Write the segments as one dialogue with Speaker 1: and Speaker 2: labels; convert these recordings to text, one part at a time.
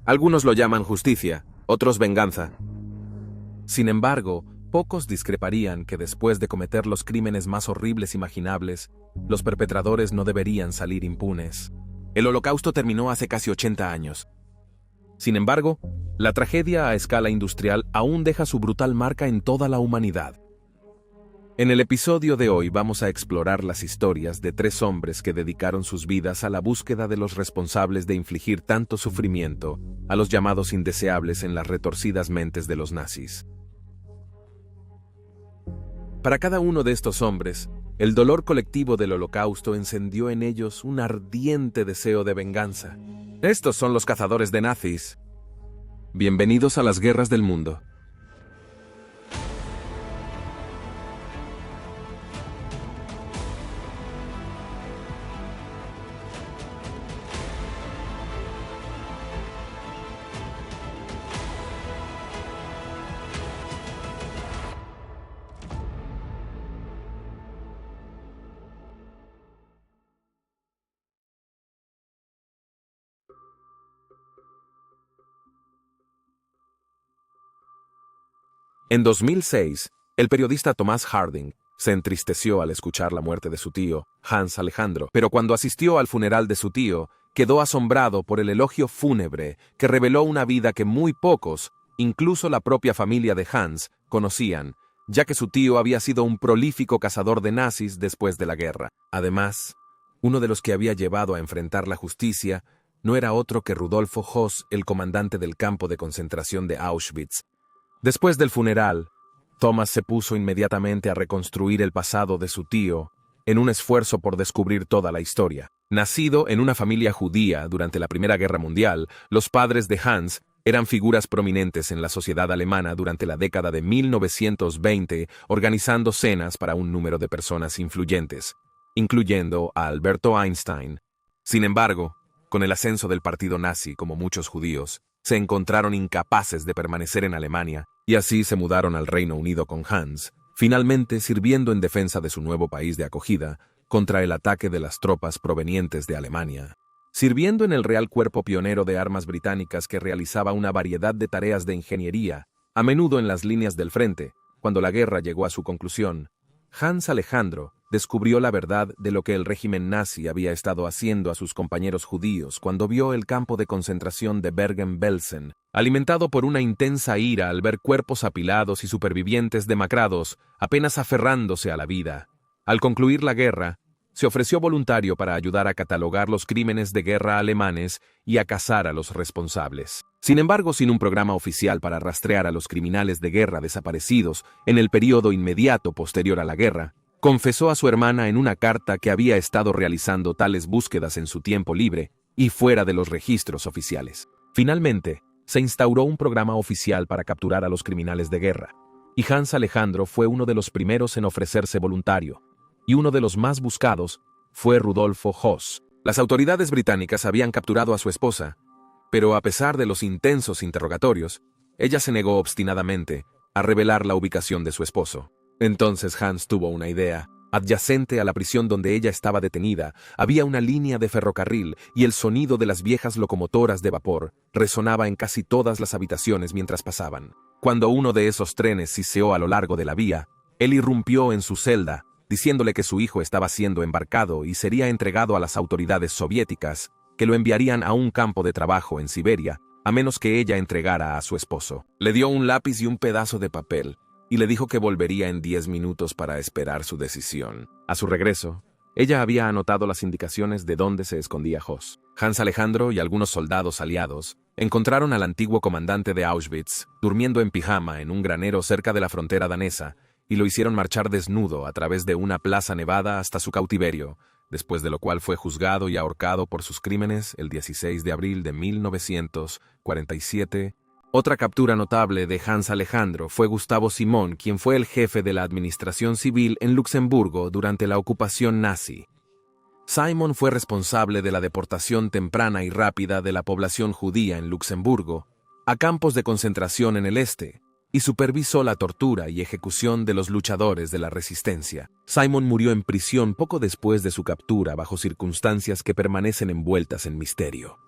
Speaker 1: Algunos lo llaman justicia, otros venganza. Sin embargo, pocos discreparían que después de cometer los crímenes más horribles imaginables, los perpetradores no deberían salir impunes. El Holocausto terminó hace casi 80 años. Sin embargo, la tragedia a escala industrial aún deja su brutal marca en toda la humanidad. En el episodio de hoy vamos a explorar las historias de 3 hombres que dedicaron sus vidas a la búsqueda de los responsables de infligir tanto sufrimiento a los llamados indeseables en las retorcidas mentes de los nazis. Para cada uno de estos hombres, el dolor colectivo del Holocausto encendió en ellos un ardiente deseo de venganza. Estos son los cazadores de nazis. Bienvenidos a las guerras del mundo. En 2006, el periodista Thomas Harding se entristeció al escuchar la muerte de su tío, Hans Alejandro, pero cuando asistió al funeral de su tío, quedó asombrado por el elogio fúnebre que reveló una vida que muy pocos, incluso la propia familia de Hans, conocían, ya que su tío había sido un prolífico cazador de nazis después de la guerra. Además, uno de los que había llevado a enfrentar la justicia no era otro que Rudolfo Höss, el comandante del campo de concentración de Auschwitz. Después del funeral, Thomas se puso inmediatamente a reconstruir el pasado de su tío en un esfuerzo por descubrir toda la historia. Nacido en una familia judía durante la Primera Guerra Mundial, los padres de Hans eran figuras prominentes en la sociedad alemana durante la década de 1920, organizando cenas para un número de personas influyentes, incluyendo a Alberto Einstein. Sin embargo, con el ascenso del partido nazi, como muchos judíos, se encontraron incapaces de permanecer en Alemania y así se mudaron al Reino Unido con Hans, finalmente sirviendo en defensa de su nuevo país de acogida contra el ataque de las tropas provenientes de Alemania. Sirviendo en el Real Cuerpo Pionero de Armas Británicas que realizaba una variedad de tareas de ingeniería, a menudo en las líneas del frente, cuando la guerra llegó a su conclusión, Hans Alejandro descubrió la verdad de lo que el régimen nazi había estado haciendo a sus compañeros judíos cuando vio el campo de concentración de Bergen-Belsen, alimentado por una intensa ira al ver cuerpos apilados y supervivientes demacrados apenas aferrándose a la vida. Al concluir la guerra, se ofreció voluntario para ayudar a catalogar los crímenes de guerra alemanes y a cazar a los responsables. Sin embargo, sin un programa oficial para rastrear a los criminales de guerra desaparecidos en el período inmediato posterior a la guerra, confesó a su hermana en una carta que había estado realizando tales búsquedas en su tiempo libre y fuera de los registros oficiales. Finalmente, se instauró un programa oficial para capturar a los criminales de guerra, y Hans Alejandro fue uno de los primeros en ofrecerse voluntario, y uno de los más buscados fue Rudolfo Höss. Las autoridades británicas habían capturado a su esposa, pero a pesar de los intensos interrogatorios, ella se negó obstinadamente a revelar la ubicación de su esposo. Entonces Hans tuvo una idea. Adyacente a la prisión donde ella estaba detenida, había una línea de ferrocarril y el sonido de las viejas locomotoras de vapor resonaba en casi todas las habitaciones mientras pasaban. Cuando uno de esos trenes siseó a lo largo de la vía, él irrumpió en su celda, diciéndole que su hijo estaba siendo embarcado y sería entregado a las autoridades soviéticas, que lo enviarían a un campo de trabajo en Siberia, a menos que ella entregara a su esposo. Le dio un lápiz y un pedazo de papel, y le dijo que volvería en 10 minutos para esperar su decisión. A su regreso, ella había anotado las indicaciones de dónde se escondía Höss. Hans Alejandro y algunos soldados aliados encontraron al antiguo comandante de Auschwitz durmiendo en pijama en un granero cerca de la frontera danesa y lo hicieron marchar desnudo a través de una plaza nevada hasta su cautiverio, después de lo cual fue juzgado y ahorcado por sus crímenes el 16 de abril de 1947. Otra captura notable de Hans Alejandro fue Gustavo Simón, quien fue el jefe de la administración civil en Luxemburgo durante la ocupación nazi. Simon fue responsable de la deportación temprana y rápida de la población judía en Luxemburgo a campos de concentración en el este, y supervisó la tortura y ejecución de los luchadores de la resistencia. Simon murió en prisión poco después de su captura bajo circunstancias que permanecen envueltas en misterio.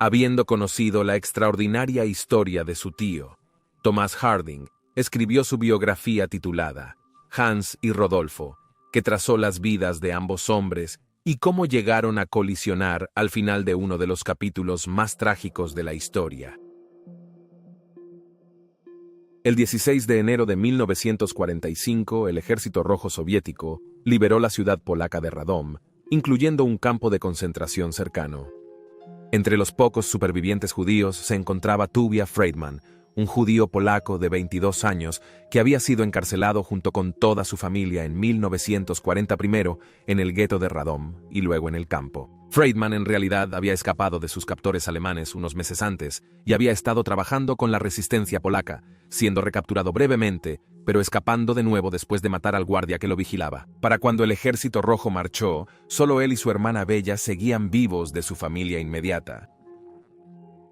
Speaker 1: Habiendo conocido la extraordinaria historia de su tío, Thomas Harding escribió su biografía titulada Hans y Rodolfo, que trazó las vidas de ambos hombres y cómo llegaron a colisionar al final de uno de los capítulos más trágicos de la historia. El 16 de enero de 1945, el Ejército Rojo Soviético liberó la ciudad polaca de Radom, incluyendo un campo de concentración cercano. Entre los pocos supervivientes judíos se encontraba Tuvia Friedman, un judío polaco de 22 años que había sido encarcelado junto con toda su familia en 1940 primero en el gueto de Radom y luego en el campo. Friedman en realidad había escapado de sus captores alemanes unos meses antes y había estado trabajando con la resistencia polaca, siendo recapturado brevemente, pero escapando de nuevo después de matar al guardia que lo vigilaba. Para cuando el Ejército Rojo marchó, solo él y su hermana Bella seguían vivos de su familia inmediata.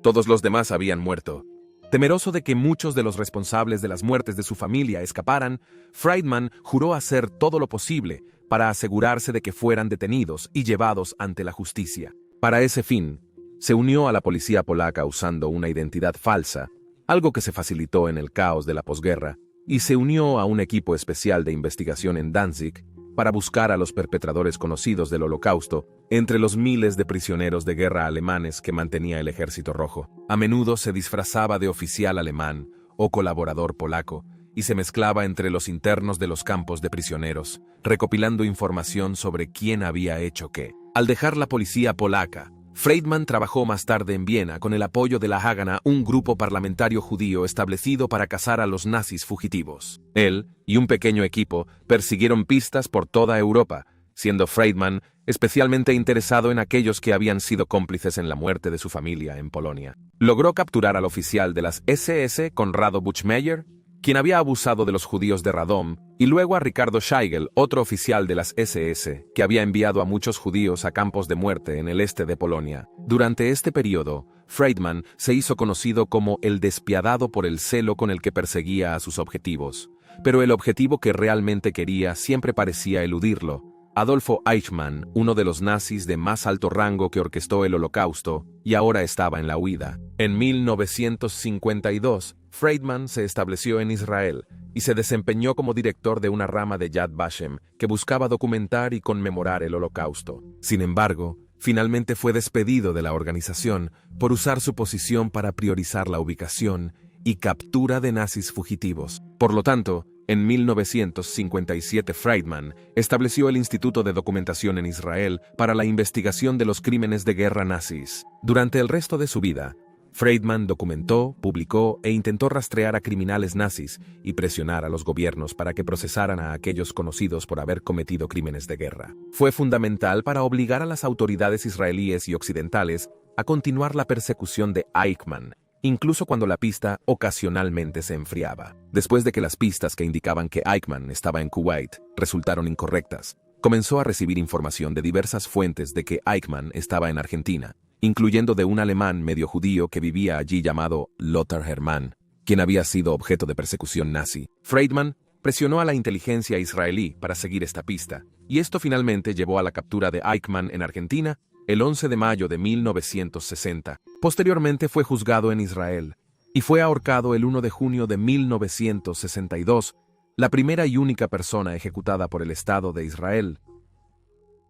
Speaker 1: Todos los demás habían muerto. Temeroso de que muchos de los responsables de las muertes de su familia escaparan, Friedman juró hacer todo lo posible para asegurarse de que fueran detenidos y llevados ante la justicia. Para ese fin, se unió a la policía polaca usando una identidad falsa, algo que se facilitó en el caos de la posguerra, y se unió a un equipo especial de investigación en Danzig para buscar a los perpetradores conocidos del Holocausto entre los miles de prisioneros de guerra alemanes que mantenía el Ejército Rojo. A menudo se disfrazaba de oficial alemán o colaborador polaco y se mezclaba entre los internos de los campos de prisioneros, recopilando información sobre quién había hecho qué. Al dejar la policía polaca, Friedman trabajó más tarde en Viena con el apoyo de la Haganah, un grupo parlamentario judío establecido para cazar a los nazis fugitivos. Él y un pequeño equipo persiguieron pistas por toda Europa, siendo Friedman especialmente interesado en aquellos que habían sido cómplices en la muerte de su familia en Polonia. Logró capturar al oficial de las SS, Conrado Buchmeyer, quien había abusado de los judíos de Radom, y luego a Ricardo Scheigel, otro oficial de las SS, que había enviado a muchos judíos a campos de muerte en el este de Polonia. Durante este periodo, Friedman se hizo conocido como el despiadado por el celo con el que perseguía a sus objetivos, pero el objetivo que realmente quería siempre parecía eludirlo. Adolfo Eichmann, uno de los nazis de más alto rango que orquestó el Holocausto, y ahora estaba en la huida. En 1952, Friedman se estableció en Israel y se desempeñó como director de una rama de Yad Vashem que buscaba documentar y conmemorar el Holocausto. Sin embargo, finalmente fue despedido de la organización por usar su posición para priorizar la ubicación y captura de nazis fugitivos. Por lo tanto, en 1957 Friedman estableció el Instituto de Documentación en Israel para la investigación de los crímenes de guerra nazis. Durante el resto de su vida, Friedman documentó, publicó e intentó rastrear a criminales nazis y presionar a los gobiernos para que procesaran a aquellos conocidos por haber cometido crímenes de guerra. Fue fundamental para obligar a las autoridades israelíes y occidentales a continuar la persecución de Eichmann, incluso cuando la pista ocasionalmente se enfriaba. Después de que las pistas que indicaban que Eichmann estaba en Kuwait resultaron incorrectas, comenzó a recibir información de diversas fuentes de que Eichmann estaba en Argentina, incluyendo de un alemán medio judío que vivía allí llamado Lothar Hermann, quien había sido objeto de persecución nazi. Friedman presionó a la inteligencia israelí para seguir esta pista, y esto finalmente llevó a la captura de Eichmann en Argentina el 11 de mayo de 1960. Posteriormente fue juzgado en Israel y fue ahorcado el 1 de junio de 1962, la primera y única persona ejecutada por el Estado de Israel.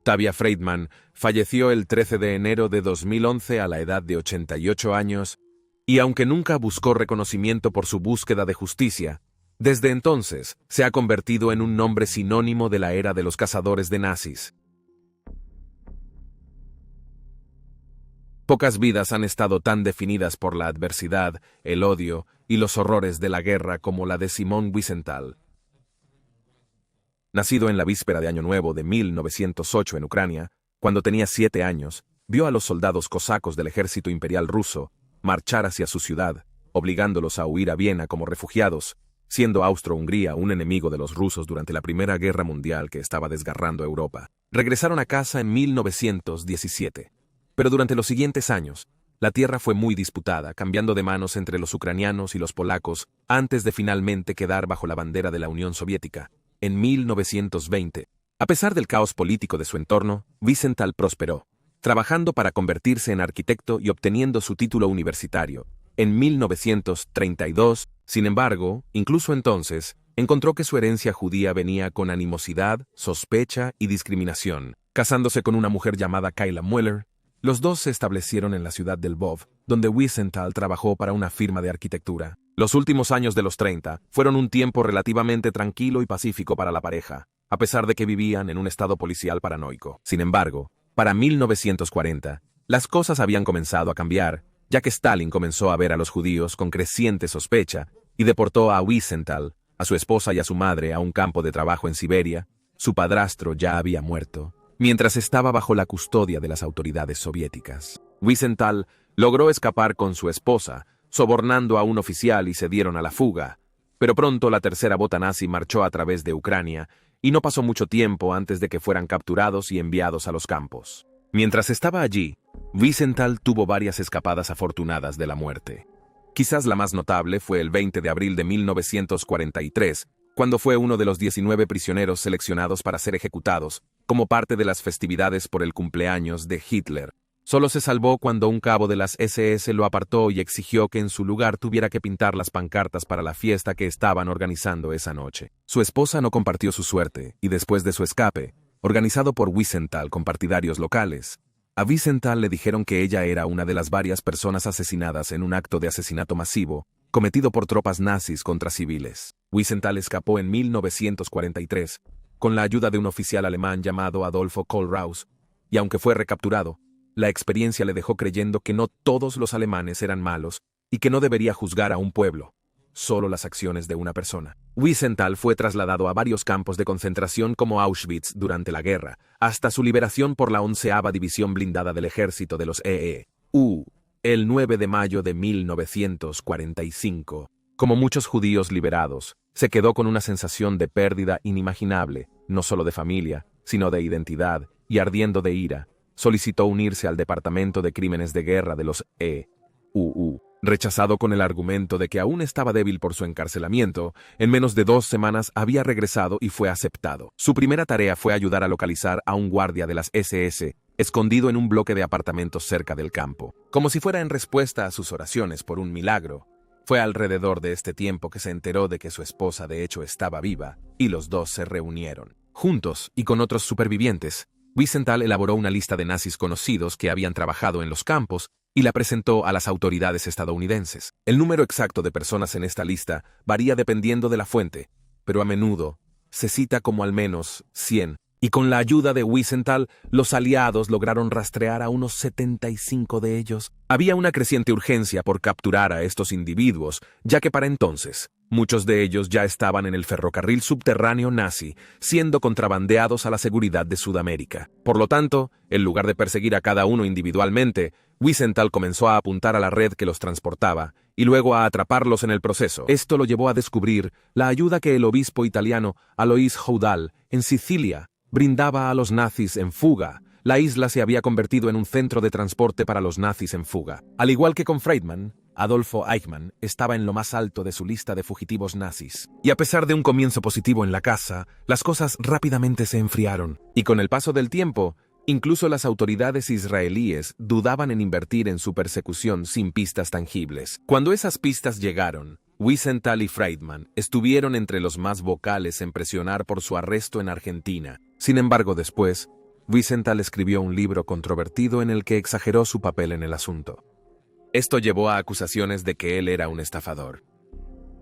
Speaker 1: Tuvia Friedman falleció el 13 de enero de 2011 a la edad de 88 años, y aunque nunca buscó reconocimiento por su búsqueda de justicia, desde entonces se ha convertido en un nombre sinónimo de la era de los cazadores de nazis. Pocas vidas han estado tan definidas por la adversidad, el odio y los horrores de la guerra como la de Simon Wiesenthal. Nacido en la víspera de Año Nuevo de 1908 en Ucrania, cuando tenía 7 años, vio a los soldados cosacos del ejército imperial ruso marchar hacia su ciudad, obligándolos a huir a Viena como refugiados, siendo Austro-Hungría un enemigo de los rusos durante la Primera Guerra Mundial que estaba desgarrando Europa. Regresaron a casa en 1917. Pero durante los siguientes años, la tierra fue muy disputada, cambiando de manos entre los ucranianos y los polacos, antes de finalmente quedar bajo la bandera de la Unión Soviética. En 1920, a pesar del caos político de su entorno, Wiesenthal prosperó. trabajando para convertirse en arquitecto y obteniendo su título universitario. En 1932, sin embargo, incluso entonces, encontró que su herencia judía venía con animosidad, sospecha y discriminación. Casándose con una mujer llamada Kayla Mueller, los dos se establecieron en la ciudad de Lvov, donde Wiesenthal trabajó para una firma de arquitectura. Los últimos años de los 30 fueron un tiempo relativamente tranquilo y pacífico para la pareja, a pesar de que vivían en un estado policial paranoico. Sin embargo, para 1940, las cosas habían comenzado a cambiar, ya que Stalin comenzó a ver a los judíos con creciente sospecha y deportó a Wiesenthal, a su esposa y a su madre a un campo de trabajo en Siberia. Su padrastro ya había muerto, mientras estaba bajo la custodia de las autoridades soviéticas. Wiesenthal logró escapar con su esposa, sobornando a un oficial y se dieron a la fuga. Pero pronto la tercera bota nazi marchó a través de Ucrania y no pasó mucho tiempo antes de que fueran capturados y enviados a los campos. Mientras estaba allí, Wiesenthal tuvo varias escapadas afortunadas de la muerte. Quizás la más notable fue el 20 de abril de 1943, cuando fue uno de los 19 prisioneros seleccionados para ser ejecutados, como parte de las festividades por el cumpleaños de Hitler. Solo se salvó cuando un cabo de las SS lo apartó y exigió que en su lugar tuviera que pintar las pancartas para la fiesta que estaban organizando esa noche. Su esposa no compartió su suerte, y después de su escape, organizado por Wiesenthal con partidarios locales, a Wiesenthal le dijeron que ella era una de las varias personas asesinadas en un acto de asesinato masivo cometido por tropas nazis contra civiles. Wiesenthal escapó en 1943 con la ayuda de un oficial alemán llamado Adolfo Kohlrausch, y aunque fue recapturado, la experiencia le dejó creyendo que no todos los alemanes eran malos y que no debería juzgar a un pueblo, solo las acciones de una persona. Wiesenthal fue trasladado a varios campos de concentración como Auschwitz durante la guerra, hasta su liberación por la 11ª División Blindada del Ejército de los EU, el 9 de mayo de 1945. Como muchos judíos liberados, se quedó con una sensación de pérdida inimaginable, no solo de familia, sino de identidad, y ardiendo de ira, solicitó unirse al Departamento de Crímenes de Guerra de los EU. Rechazado con el argumento de que aún estaba débil por su encarcelamiento, en menos de 2 semanas había regresado y fue aceptado. Su primera tarea fue ayudar a localizar a un guardia de las SS, escondido en un bloque de apartamentos cerca del campo. Como si fuera en respuesta a sus oraciones por un milagro, fue alrededor de este tiempo que se enteró de que su esposa de hecho estaba viva, y los dos se reunieron. Juntos y con otros supervivientes, Wiesenthal elaboró una lista de nazis conocidos que habían trabajado en los campos y la presentó a las autoridades estadounidenses. El número exacto de personas en esta lista varía dependiendo de la fuente, pero a menudo se cita como al menos 100, y con la ayuda de Wiesenthal, los aliados lograron rastrear a unos 75 de ellos. Había una creciente urgencia por capturar a estos individuos, ya que para entonces, muchos de ellos ya estaban en el ferrocarril subterráneo nazi, siendo contrabandeados a la seguridad de Sudamérica. Por lo tanto, en lugar de perseguir a cada uno individualmente, Wiesenthal comenzó a apuntar a la red que los transportaba y luego a atraparlos en el proceso. Esto lo llevó a descubrir la ayuda que el obispo italiano Alois Houdal, en Sicilia, brindaba a los nazis en fuga. La isla se había convertido en un centro de transporte para los nazis en fuga. Al igual que con Friedman, Adolfo Eichmann estaba en lo más alto de su lista de fugitivos nazis. Y a pesar de un comienzo positivo en la casa, las cosas rápidamente se enfriaron. Y con el paso del tiempo, incluso las autoridades israelíes dudaban en invertir en su persecución sin pistas tangibles. Cuando esas pistas llegaron, Wiesenthal y Friedman estuvieron entre los más vocales en presionar por su arresto en Argentina. Sin embargo, después, Wiesenthal escribió un libro controvertido en el que exageró su papel en el asunto. Esto llevó a acusaciones de que él era un estafador.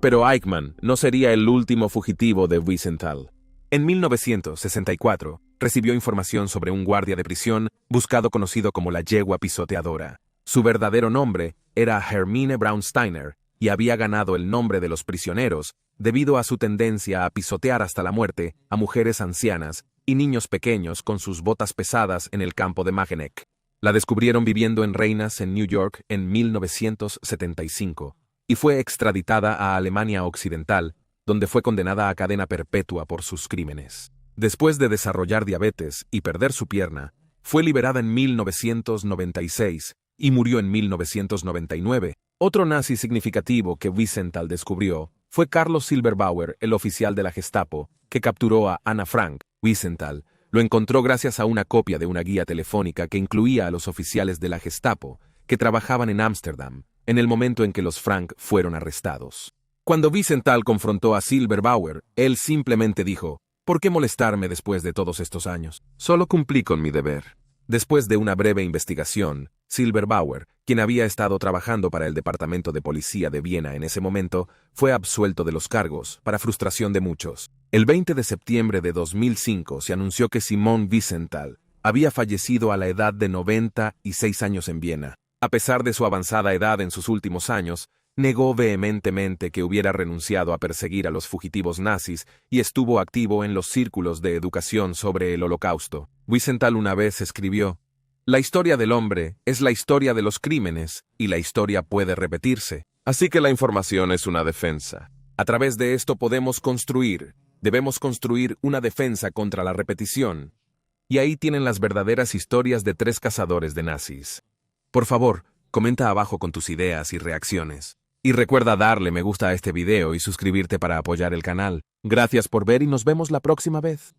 Speaker 1: Pero Eichmann no sería el último fugitivo de Wiesenthal. En 1964, recibió información sobre un guardia de prisión buscado conocido como la yegua pisoteadora. Su verdadero nombre era Hermine Braunsteiner y había ganado el nombre de los prisioneros debido a su tendencia a pisotear hasta la muerte a mujeres ancianas y niños pequeños con sus botas pesadas en el campo de Mageneck. La descubrieron viviendo en Reinas, en New York, en 1975, y fue extraditada a Alemania Occidental, donde fue condenada a cadena perpetua por sus crímenes. Después de desarrollar diabetes y perder su pierna, fue liberada en 1996 y murió en 1999. Otro nazi significativo que Wiesenthal descubrió fue Carlos Silberbauer, el oficial de la Gestapo, que capturó a Anna Frank. Wiesenthal Lo encontró gracias a una copia de una guía telefónica que incluía a los oficiales de la Gestapo que trabajaban en Ámsterdam en el momento en que los Frank fueron arrestados. Cuando Wiesenthal confrontó a Silberbauer, él simplemente dijo: ¿por qué molestarme después de todos estos años? Solo cumplí con mi deber. Después de una breve investigación, Silberbauer, quien había estado trabajando para el Departamento de Policía de Viena en ese momento, fue absuelto de los cargos, para frustración de muchos. El 20 de septiembre de 2005 se anunció que Simon Wiesenthal había fallecido a la edad de 96 años en Viena. A pesar de su avanzada edad en sus últimos años, negó vehementemente que hubiera renunciado a perseguir a los fugitivos nazis y estuvo activo en los círculos de educación sobre el Holocausto. Wiesenthal una vez escribió: «La historia del hombre es la historia de los crímenes y la historia puede repetirse. Así que la información es una defensa. A través de esto debemos construir una defensa contra la repetición». Y ahí tienen las verdaderas historias de 3 cazadores de nazis. Por favor, comenta abajo con tus ideas y reacciones. Y recuerda darle me gusta a este video y suscribirte para apoyar el canal. Gracias por ver y nos vemos la próxima vez.